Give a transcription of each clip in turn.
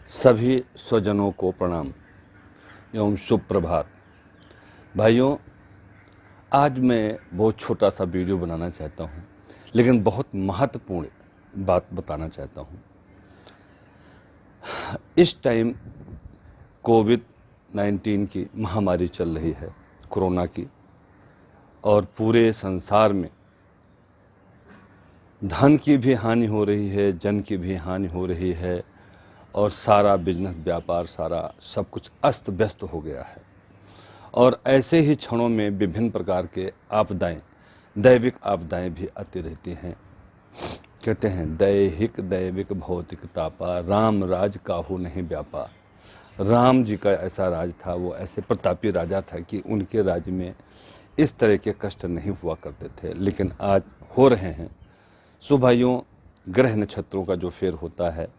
सभी स्वजनों को प्रणाम एवं शुभ प्रभात। भाइयों, आज मैं बहुत छोटा सा वीडियो बनाना चाहता हूँ, लेकिन बहुत महत्वपूर्ण बात बताना चाहता हूँ। इस टाइम कोविड-19 की महामारी चल रही है, कोरोना की, और पूरे संसार में धन की भी हानि हो रही है, जन की भी हानि हो रही है, और सारा बिजनेस, व्यापार, सारा सब कुछ अस्त व्यस्त हो गया है। और ऐसे ही क्षणों में विभिन्न प्रकार के आपदाएं, दैविक आपदाएं भी आती रहती हैं। कहते हैं, दैहिक दैविक भौतिक तापा, राम राज काहू नहीं व्यापा। राम जी का ऐसा राज था, वो ऐसे प्रतापी राजा था कि उनके राज्य में इस तरह के कष्ट नहीं हुआ करते थे, लेकिन आज हो रहे हैं। सो भाइयों, ग्रह नक्षत्रों का जो फेर होता है,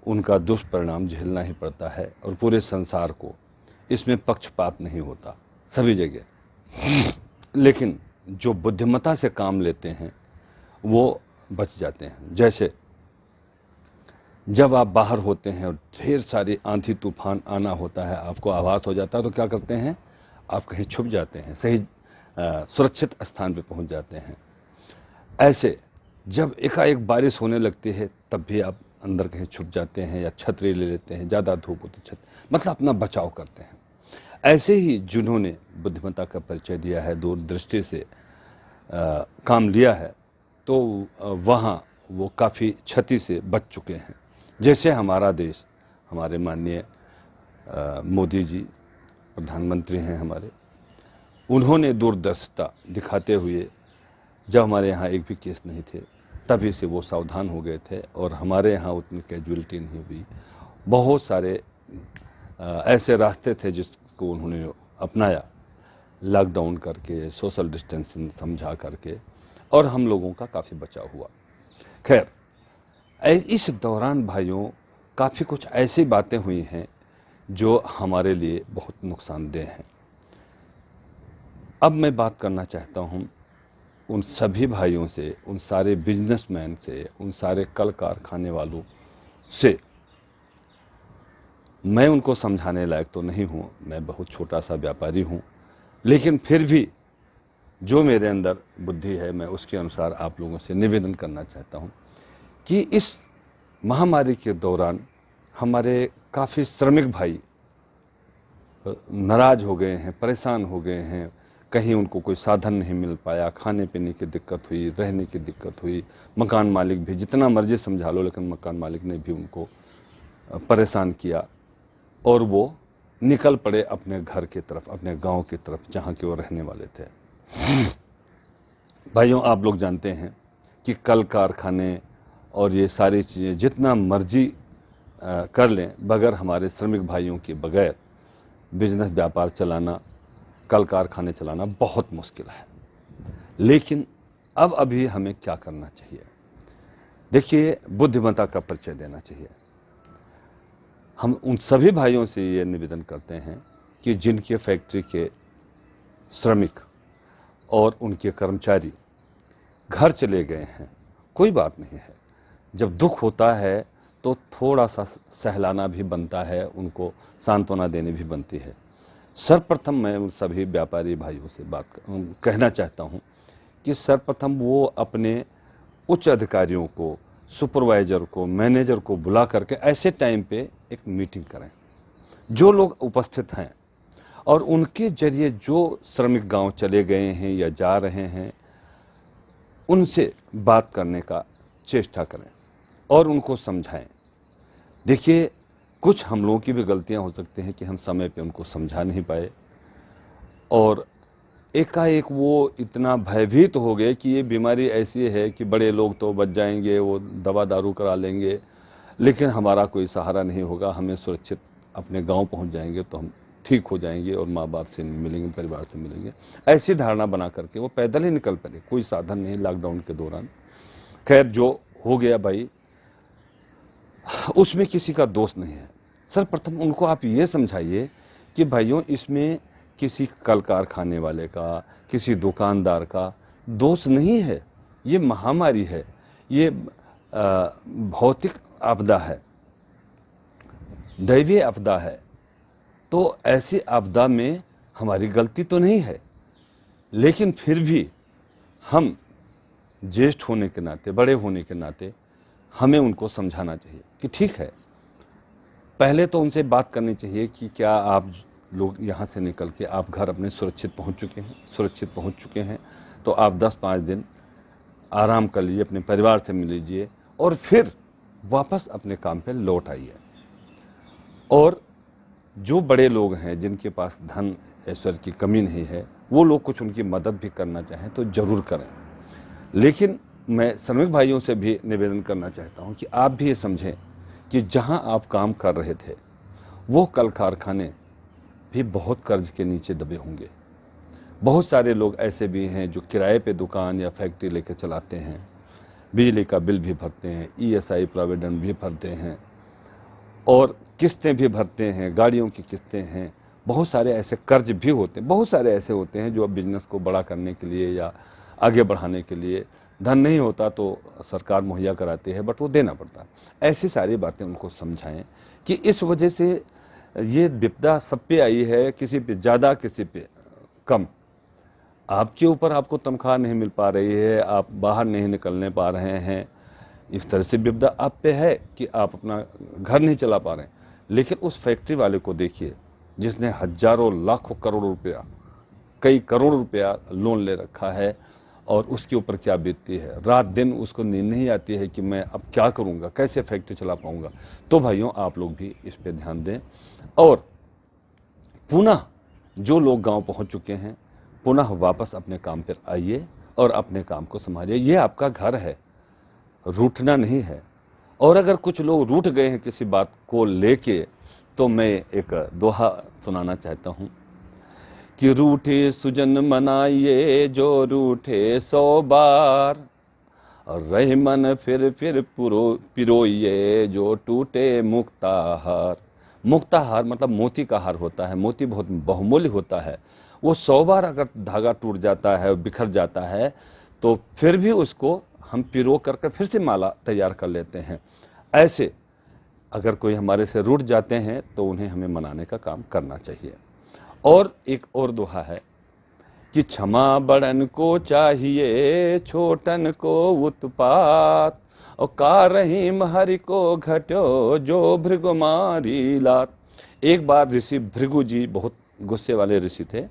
उनका दुष्परिणाम झेलना ही पड़ता है, और पूरे संसार को इसमें पक्षपात नहीं होता, सभी जगह। लेकिन जो बुद्धिमत्ता से काम लेते हैं वो बच जाते हैं। जैसे जब आप बाहर होते हैं और ढेर सारी आंधी तूफान आना होता है, आपको आभास हो जाता है, तो क्या करते हैं, आप कहीं छुप जाते हैं, सही सुरक्षित स्थान पर पहुंच जाते हैं। ऐसे जब एकाएक बारिश होने लगती है, तब भी आप अंदर कहीं छुप जाते हैं या छतरी ले लेते हैं, ज़्यादा धूप हो तो मतलब अपना बचाव करते हैं। ऐसे ही जिन्होंने बुद्धिमत्ता का परिचय दिया है, दूरदृष्टि से काम लिया है, तो वहाँ वो काफ़ी क्षति से बच चुके हैं। जैसे हमारा देश, हमारे माननीय मोदी जी प्रधानमंत्री हैं हमारे, उन्होंने दूरदर्शिता दिखाते हुए, जब हमारे यहाँ एक भी केस नहीं थे, तभी से वो सावधान हो गए थे, और हमारे यहाँ उतनी कैजुअलिटी नहीं हुई। बहुत सारे ऐसे रास्ते थे जिसको उन्होंने अपनाया, लॉकडाउन करके, सोशल डिस्टेंसिंग समझा करके, और हम लोगों का काफ़ी बचाव हुआ। खैर, इस दौरान भाइयों काफ़ी कुछ ऐसी बातें हुई हैं जो हमारे लिए बहुत नुकसानदेह हैं। अब मैं बात करना चाहता हूँ उन सभी भाइयों से, उन सारे बिजनेसमैन से, उन सारे कल कारखाने वालों से। मैं उनको समझाने लायक तो नहीं हूँ, मैं बहुत छोटा सा व्यापारी हूँ, लेकिन फिर भी जो मेरे अंदर बुद्धि है, मैं उसके अनुसार आप लोगों से निवेदन करना चाहता हूँ कि इस महामारी के दौरान हमारे काफ़ी श्रमिक भाई नाराज हो गए हैं, परेशान हो गए हैं। कहीं उनको कोई साधन नहीं मिल पाया, खाने पीने की दिक्कत हुई, रहने की दिक्कत हुई। मकान मालिक भी जितना मर्जी समझा लो, लेकिन मकान मालिक ने भी उनको परेशान किया, और वो निकल पड़े अपने घर की तरफ, अपने गांव की तरफ, जहां के वो रहने वाले थे। भाइयों, आप लोग जानते हैं कि कल कारखाने और ये सारी चीज़ें जितना मर्जी कर लें, बगैर हमारे श्रमिक भाइयों के बगैर बिजनेस, व्यापार चलाना, कल कारखाने चलाना बहुत मुश्किल है। लेकिन अब अभी हमें क्या करना चाहिए? देखिए, बुद्धिमत्ता का परिचय देना चाहिए। हम उन सभी भाइयों से ये निवेदन करते हैं कि जिनके फैक्ट्री के श्रमिक और उनके कर्मचारी घर चले गए हैं, कोई बात नहीं है। जब दुख होता है तो थोड़ा सा सहलाना भी बनता है, उनको सांत्वना देनी भी बनती है। सर्वप्रथम मैं उन सभी व्यापारी भाइयों से कहना चाहता हूं कि सर्वप्रथम वो अपने उच्च अधिकारियों को, सुपरवाइजर को, मैनेजर को बुला करके ऐसे टाइम पे एक मीटिंग करें, जो लोग उपस्थित हैं, और उनके जरिए जो श्रमिक गांव चले गए हैं या जा रहे हैं, उनसे बात करने का चेष्टा करें और उनको समझाएं। देखिए, कुछ हम लोगों की भी गलतियां हो सकती हैं कि हम समय पे उनको समझा नहीं पाए, और एकाएक वो इतना भयभीत हो गए कि ये बीमारी ऐसी है कि बड़े लोग तो बच जाएंगे, वो दवा दारू करा लेंगे, लेकिन हमारा कोई सहारा नहीं होगा, हमें सुरक्षित अपने गांव पहुंच जाएंगे तो हम ठीक हो जाएंगे और माँ बाप से मिलेंगे, परिवार से मिलेंगे। ऐसी धारणा बना करके वो पैदल ही निकल पड़े, कोई साधन नहीं लॉकडाउन के दौरान। खैर, जो हो गया भाई, उसमें किसी का दोष नहीं है। सर्वप्रथम उनको आप ये समझाइए कि भाइयों, इसमें किसी कल कारखाने वाले का, किसी दुकानदार का दोष नहीं है। ये महामारी है, ये भौतिक आपदा है। दैवीय आपदा है, तो ऐसी आपदा में हमारी गलती तो नहीं है, लेकिन फिर भी हम ज्येष्ठ होने के नाते, बड़े होने के नाते हमें उनको समझाना चाहिए कि ठीक है, पहले तो उनसे बात करनी चाहिए कि क्या आप लोग यहाँ से निकल के आप घर अपने सुरक्षित पहुँच चुके हैं, तो आप 10-5 दिन आराम कर लीजिए, अपने परिवार से मिल लीजिए और फिर वापस अपने काम पे लौट आइए। और जो बड़े लोग हैं जिनके पास धन ऐश्वर्य की कमी नहीं है, वो लोग कुछ उनकी मदद भी करना चाहें तो ज़रूर करें। लेकिन मैं श्रमिक भाइयों से भी निवेदन करना चाहता हूं कि आप भी ये समझें कि जहां आप काम कर रहे थे वो कल कारखाने भी बहुत कर्ज के नीचे दबे होंगे। बहुत सारे लोग ऐसे भी हैं जो किराए पे दुकान या फैक्ट्री लेकर चलाते हैं, बिजली का बिल भी भरते हैं, ईएसआई प्रोविडेंट भी भरते हैं और किस्तें भी भरते हैं, गाड़ियों की किस्तें हैं। बहुत सारे ऐसे कर्ज भी होते हैं, बहुत सारे ऐसे होते हैं जो अब बिजनेस को बड़ा करने के लिए या आगे बढ़ाने के लिए धन नहीं होता तो सरकार मुहैया कराती है, बट वो देना पड़ता है। ऐसी सारी बातें उनको समझाएं कि इस वजह से ये विपदा सब पे आई है, किसी पे ज़्यादा किसी पे कम। आपके ऊपर आपको तनख्वाह नहीं मिल पा रही है, आप बाहर नहीं निकलने पा रहे हैं, इस तरह से विपदा आप पे है कि आप अपना घर नहीं चला पा रहे हैं। लेकिन उस फैक्ट्री वाले को देखिए जिसने हजारों लाखों करोड़ रुपया, कई करोड़ रुपया लोन ले रखा है और उसके ऊपर क्या बीतती है। रात दिन उसको नींद नहीं आती है कि मैं अब क्या करूँगा, कैसे फैक्ट्री चला पाऊँगा। तो भाइयों, आप लोग भी इस पे ध्यान दें और पुनः जो लोग गांव पहुंच चुके हैं पुनः वापस अपने काम पर आइए और अपने काम को संभालिए। ये आपका घर है, रूठना नहीं है। और अगर कुछ लोग रूठ गए हैं किसी बात को लेके, तो मैं एक दोहा सुनाना चाहता हूँ कि रूठे सुजन मनाइए जो रूठे 100 बार, और रहे मन फिर पिरोइए जो टूटे मुक्ताहार। मुक्ताहार मतलब मोती का हार होता है। मोती बहुत बहुमूल्य होता है। वो 100 बार अगर धागा टूट जाता है, बिखर जाता है, तो फिर भी उसको हम पिरो करके फिर से माला तैयार कर लेते हैं। ऐसे अगर कोई हमारे से रूठ जाते हैं तो उन्हें हमें मनाने का काम करना चाहिए। और एक और दोहा है कि क्षमा बड़न को चाहिए, छोटन को उत्पात, और कारहीम हरि को घटो जो भृगु मारी लात। एक बार ऋषि भृगु जी बहुत गुस्से वाले ऋषि थे।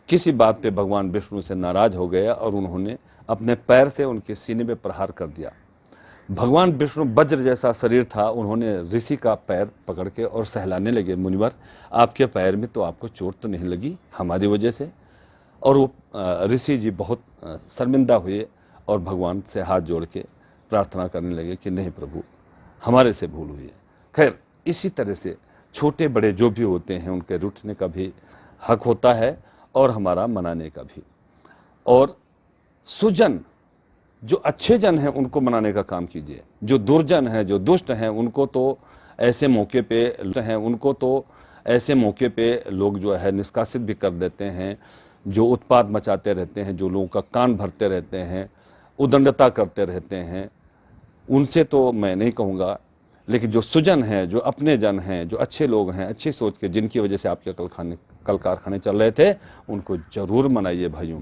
किसी बात पे भगवान विष्णु से नाराज हो गया और उन्होंने अपने पैर से उनके सीने में प्रहार कर दिया। भगवान विष्णु वज्र जैसा शरीर था, उन्होंने ऋषि का पैर पकड़ के और सहलाने लगे, मुनिवर आपके पैर में तो आपको चोट तो नहीं लगी हमारी वजह से। और वो ऋषि जी बहुत शर्मिंदा हुए और भगवान से हाथ जोड़ के प्रार्थना करने लगे कि नहीं प्रभु, हमारे से भूल हुई है। खैर, इसी तरह से छोटे बड़े जो भी होते हैं उनके रूठने का भी हक होता है और हमारा मनाने का भी। और सुजन, जो अच्छे जन हैं उनको मनाने का काम कीजिए। जो दुर्जन हैं, जो दुष्ट हैं, उनको तो ऐसे मौके पे लोग जो है निष्कासित भी कर देते हैं। जो उत्पात मचाते रहते हैं, जो लोगों का कान भरते रहते हैं, उदंडता करते रहते हैं, उनसे तो मैं नहीं कहूँगा। लेकिन जो सुजन हैं, जो अपने जन हैं, जो अच्छे लोग हैं, अच्छी सोच के, जिनकी वजह से आपके कल कारखाने चल रहे थे, उनको जरूर मनाइए भाइयों।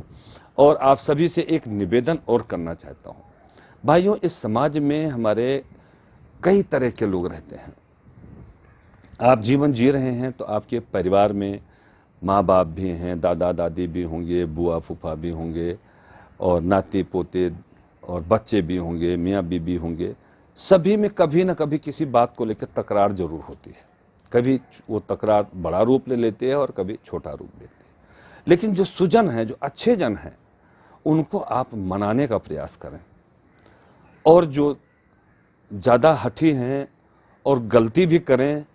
और आप सभी से एक निवेदन और करना चाहता हूँ भाइयों, इस समाज में हमारे कई तरह के लोग रहते हैं। आप जीवन जी रहे हैं तो आपके परिवार में माँ बाप भी हैं, दादा दादी भी होंगे, बुआ फूफा भी होंगे, और नाती पोते और बच्चे भी होंगे, मियाँ बीबी होंगे। सभी में कभी न कभी किसी बात को लेकर तकरार जरूर होती है। कभी वो तकरार बड़ा रूप ले लेते हैं और कभी छोटा रूप लेते हैं। लेकिन जो सुजन हैं, जो अच्छे जन हैं, उनको आप मनाने का प्रयास करें। और जो ज़्यादा हठी हैं और गलती भी करें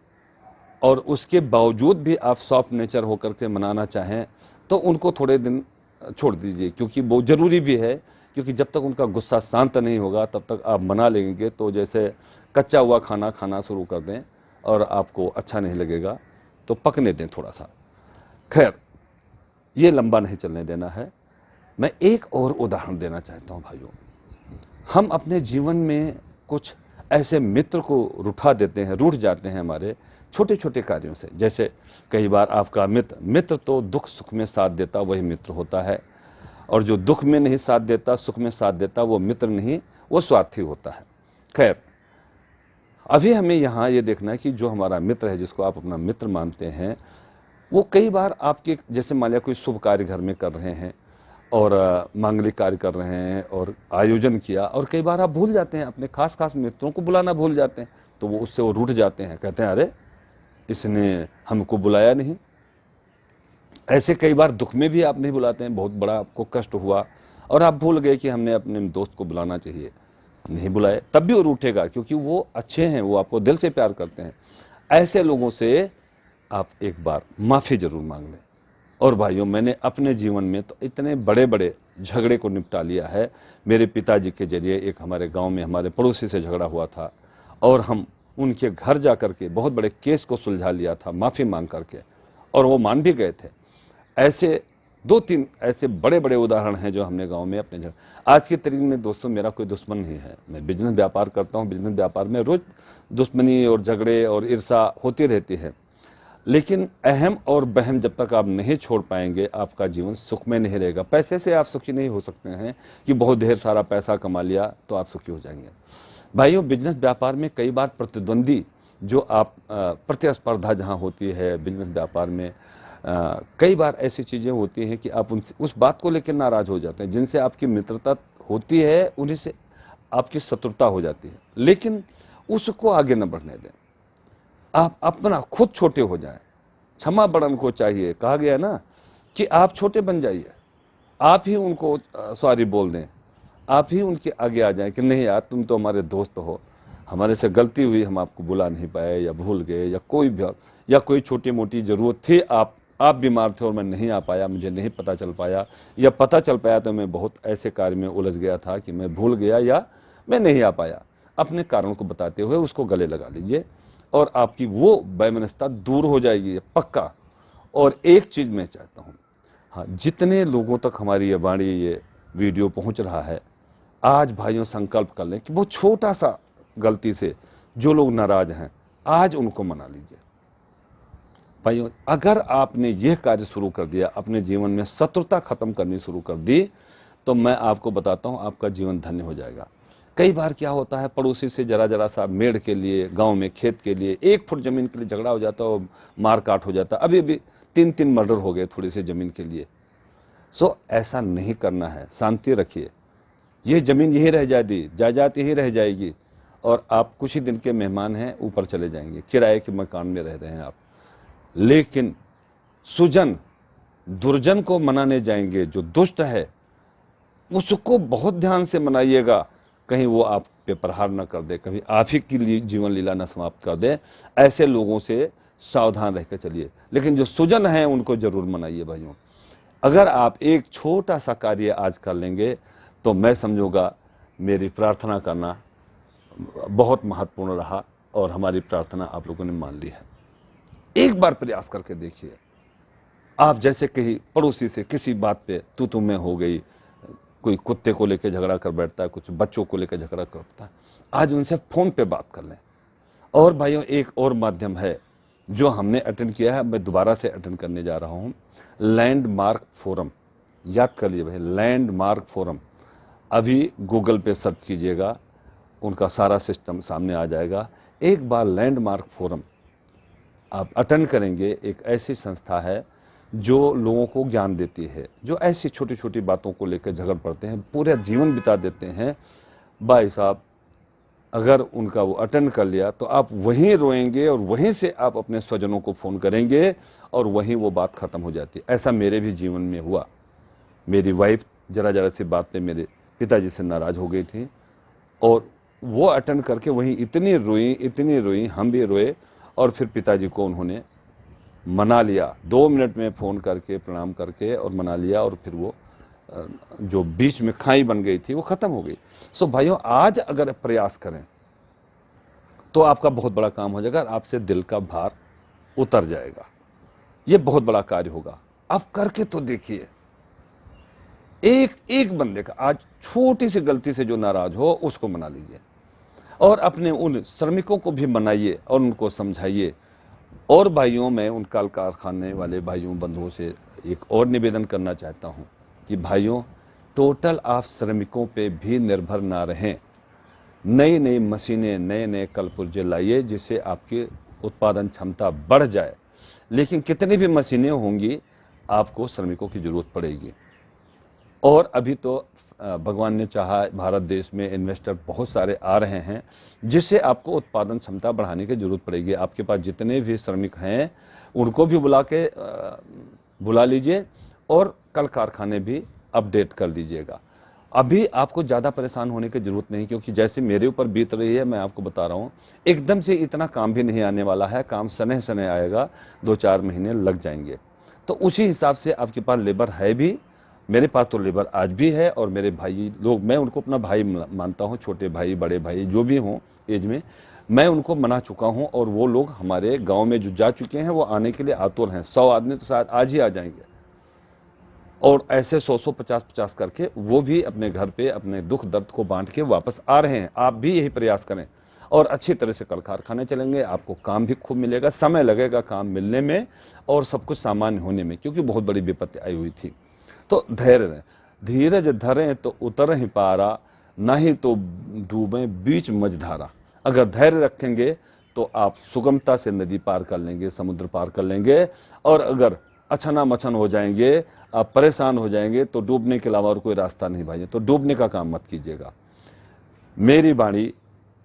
और उसके बावजूद भी आप सॉफ्ट नेचर होकर के मनाना चाहें, तो उनको थोड़े दिन छोड़ दीजिए, क्योंकि वो ज़रूरी भी है। क्योंकि जब तक उनका गुस्सा शांत नहीं होगा तब तक आप मना लेंगे तो जैसे कच्चा हुआ खाना खाना शुरू कर दें और आपको अच्छा नहीं लगेगा, तो पकने दें थोड़ा सा। खैर, ये लंबा नहीं चलने देना है। मैं एक और उदाहरण देना चाहता हूँ भाइयों। हम अपने जीवन में कुछ ऐसे मित्र को रूठा देते हैं, रूठ जाते हैं हमारे छोटे छोटे कार्यों से। जैसे कई बार आपका मित्र तो दुख सुख में साथ देता वही मित्र होता है, और जो दुख में नहीं साथ देता, सुख में साथ देता, वो मित्र नहीं, वो स्वार्थी होता है। खैर, अभी हमें यहाँ ये देखना है कि जो हमारा मित्र है, जिसको आप अपना मित्र मानते हैं, वो कई बार आपके, जैसे मान लिया कोई शुभ कार्य घर में कर रहे हैं और मांगलिक कार्य कर रहे हैं और आयोजन किया, और कई बार आप भूल जाते हैं, अपने खास खास मित्रों को बुलाना भूल जाते हैं, तो वो उससे वो रूठ जाते हैं, कहते हैं अरे इसने हमको बुलाया नहीं। ऐसे कई बार दुख में भी आप नहीं बुलाते हैं, बहुत बड़ा आपको कष्ट हुआ और आप भूल गए कि हमने अपने दोस्त को बुलाना चाहिए, नहीं बुलाए, तब भी वो रूठेगा, क्योंकि वो अच्छे हैं, वो आपको दिल से प्यार करते हैं। ऐसे लोगों से आप एक बार माफ़ी ज़रूर मांग लें। और भाइयों, मैंने अपने जीवन में तो इतने बड़े बड़े झगड़े को निपटा लिया है। मेरे पिताजी के जरिए एक हमारे गांव में हमारे पड़ोसी से झगड़ा हुआ था, और हम उनके घर जा कर के बहुत बड़े केस को सुलझा लिया था माफ़ी मांग करके, और वो मान भी गए थे। ऐसे 2-3 ऐसे बड़े बड़े उदाहरण हैं जो हमने गांव में अपने आज की तारीख में दोस्तों, मेरा कोई दुश्मन नहीं है। मैं बिजनेस व्यापार करता हूं, बिजनेस व्यापार में रोज दुश्मनी और झगड़े और ईर्षा होती रहती है, लेकिन अहम और बहम जब तक आप नहीं छोड़ पाएंगे, आपका जीवन सुख में नहीं रहेगा। पैसे से आप सुखी नहीं हो सकते हैं कि बहुत ढेर सारा पैसा कमा लिया तो आप सुखी हो जाएंगे। भाइयों, बिजनेस व्यापार में कई बार प्रतिद्वंदी, जो आप प्रतिस्पर्धा जहाँ होती है बिजनेस व्यापार में, कई बार ऐसी चीज़ें होती हैं कि आप उस बात को लेकर नाराज़ हो जाते हैं। जिनसे आपकी मित्रता होती है, उन्हीं से आपकी शत्रुता हो जाती है, लेकिन उसको आगे न बढ़ने दें। आप अपना खुद छोटे हो जाएं। क्षमा बड़न को चाहिए, कहा गया ना कि आप छोटे बन जाइए, आप ही उनको सॉरी बोल दें, आप ही उनके आगे आ जाएं कि नहीं यार, तुम तो हमारे दोस्त हो, हमारे से गलती हुई, हम आपको बुला नहीं पाए या भूल गए, या कोई भी, या कोई छोटी मोटी ज़रूरत थी, आप बीमार थे और मैं नहीं आ पाया, मुझे नहीं पता चल पाया, या पता चल पाया तो मैं बहुत ऐसे कार्य में उलझ गया था कि मैं भूल गया या मैं नहीं आ पाया। अपने कारण को बताते हुए उसको गले लगा लीजिए, और आपकी वो वैमनस्यता दूर हो जाएगी, पक्का। और एक चीज़ मैं चाहता हूँ, हाँ, जितने लोगों तक हमारी ये वाणी, ये वीडियो पहुँच रहा है, आज भाइयों संकल्प कर लें कि वो छोटा सा गलती से जो लोग नाराज हैं, आज उनको मना लीजिए। भाइयों, अगर आपने यह कार्य शुरू कर दिया, अपने जीवन में शत्रुता खत्म करनी शुरू कर दी, तो मैं आपको बताता हूं, आपका जीवन धन्य हो जाएगा। कई बार क्या होता है, पड़ोसी से जरा जरा सा मेड़ के लिए, गांव में खेत के लिए, 1 फुट जमीन के लिए झगड़ा हो जाता है, मार काट हो जाता है। अभी अभी 3-3 मर्डर हो गए थोड़ी सी जमीन के लिए। सो ऐसा नहीं करना है, शांति रखिए। ये जमीन यही रह जाएगी, जायदाद यही रह जाएगी, और आप कुछ ही दिन के मेहमान हैं, ऊपर चले जाएंगे, किराए के मकान में रह रहे हैं आप। लेकिन सुजन दुर्जन को मनाने जाएंगे, जो दुष्ट है उसको बहुत ध्यान से मनाइएगा, कहीं वो आप पे प्रहार न कर दे, कभी आप ही की जीवन लीला न समाप्त कर दे। ऐसे लोगों से सावधान रहकर चलिए, लेकिन जो सुजन है उनको जरूर मनाइए। भाइयों, अगर आप एक छोटा सा कार्य आज कर लेंगे, तो मैं समझूंगा मेरी प्रार्थना करना बहुत महत्वपूर्ण रहा, और हमारी प्रार्थना आप लोगों ने मान ली है। एक बार प्रयास करके देखिए। आप जैसे कहीं पड़ोसी से किसी बात पे तू मैं हो गई, कोई कुत्ते को लेकर झगड़ा कर बैठता है, कुछ बच्चों को लेकर झगड़ा करता है, आज उनसे फोन पे बात कर लें। और भाइयों, एक और माध्यम है जो हमने अटेंड किया है, मैं दोबारा से अटेंड करने जा रहा हूं, लैंडमार्क फोरम। याद कर लीजिए भाई, लैंडमार्क फोरम। अभी गूगल पे सर्च कीजिएगा, उनका सारा सिस्टम सामने आ जाएगा। एक बार लैंडमार्क फोरम आप अटेंड करेंगे। एक ऐसी संस्था है जो लोगों को ज्ञान देती है, जो ऐसी छोटी छोटी बातों को लेकर झगड़ पड़ते हैं, पूरा जीवन बिता देते हैं। भाई साहब, अगर उनका वो अटेंड कर लिया तो आप वहीं रोएंगे, और वहीं से आप अपने स्वजनों को फ़ोन करेंगे, और वहीं वो बात ख़त्म हो जाती है। ऐसा मेरे भी जीवन में हुआ। मेरी वाइफ जरा जरा सी बात पे मेरे पिताजी से नाराज़ हो गई थी, और वो अटेंड करके वहीं इतनी रोई, हम भी रोए, और फिर पिताजी को उन्होंने मना लिया। 2 मिनट में फ़ोन करके प्रणाम करके और मना लिया, और फिर वो जो बीच में खाई बन गई थी वो ख़त्म हो गई। सो भाइयों, आज अगर प्रयास करें तो आपका बहुत बड़ा काम हो जाएगा, आपसे दिल का भार उतर जाएगा। ये बहुत बड़ा कार्य होगा। आप करके तो देखिए। एक बंदे का आज छोटी सी गलती से जो नाराज़ हो, उसको मना लीजिए। और अपने उन श्रमिकों को भी मनाइए और उनको समझाइए। और भाइयों, मैं उन कल कारखाने वाले भाइयों बंधुओं से एक और निवेदन करना चाहता हूं कि भाइयों, टोटल आप श्रमिकों पे भी निर्भर ना रहें। नई नई मशीनें, नए नए कल पुर्जे लाइए जिससे आपकी उत्पादन क्षमता बढ़ जाए। लेकिन कितनी भी मशीनें होंगी, आपको श्रमिकों की ज़रूरत पड़ेगी। और अभी तो भगवान ने चाहा, भारत देश में इन्वेस्टर बहुत सारे आ रहे हैं जिससे आपको उत्पादन क्षमता बढ़ाने की ज़रूरत पड़ेगी। आपके पास जितने भी श्रमिक हैं उनको भी बुला लीजिए और कल कारखाने भी अपडेट कर लीजिएगा। अभी आपको ज़्यादा परेशान होने की ज़रूरत नहीं, क्योंकि जैसे मेरे ऊपर बीत रही है, मैं आपको बता रहा हूँ, एकदम से इतना काम भी नहीं आने वाला है। काम सने सने आएगा, 2-4 महीने लग जाएंगे। तो उसी हिसाब से आपके पास लेबर है भी। मेरे पास तो लेबर आज भी है और मेरे भाई लोग, मैं उनको अपना भाई मानता हूँ, छोटे भाई बड़े भाई जो भी हों एज में, मैं उनको मना चुका हूँ। और वो लोग हमारे गांव में जो जा चुके हैं वो आने के लिए आतुर हैं। 100 आदमी तो शायद आज ही आ जाएंगे। और ऐसे 100-100, 50-50 करके वो भी अपने घर पे अपने दुख दर्द को बांट के वापस आ रहे हैं। आप भी यही प्रयास करें और अच्छी तरह से कल कारखाने चलेंगे। आपको काम भी खूब मिलेगा, समय लगेगा काम मिलने में और सब कुछ सामान्य होने में, क्योंकि बहुत बड़ी विपत्ति आई हुई थी। तो धैर्य रहें, धीरज धरें तो उतर ही पारा, नहीं तो डूबें बीच मझधारा। अगर धैर्य रखेंगे तो आप सुगमता से नदी पार कर लेंगे, समुद्र पार कर लेंगे। और अगर अछना मछन हो जाएंगे, आप परेशान हो जाएंगे, तो डूबने के अलावा और कोई रास्ता नहीं भाई। तो डूबने का काम मत कीजिएगा। मेरी वाणी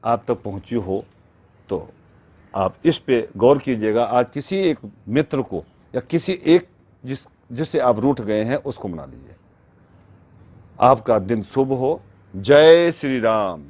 आप तक पहुंची हो तो आप इस पे गौर कीजिएगा। आज किसी एक मित्र को या किसी एक जिससे आप रूठ गए हैं उसको मना लीजिए। आपका दिन शुभ हो। जय श्री राम।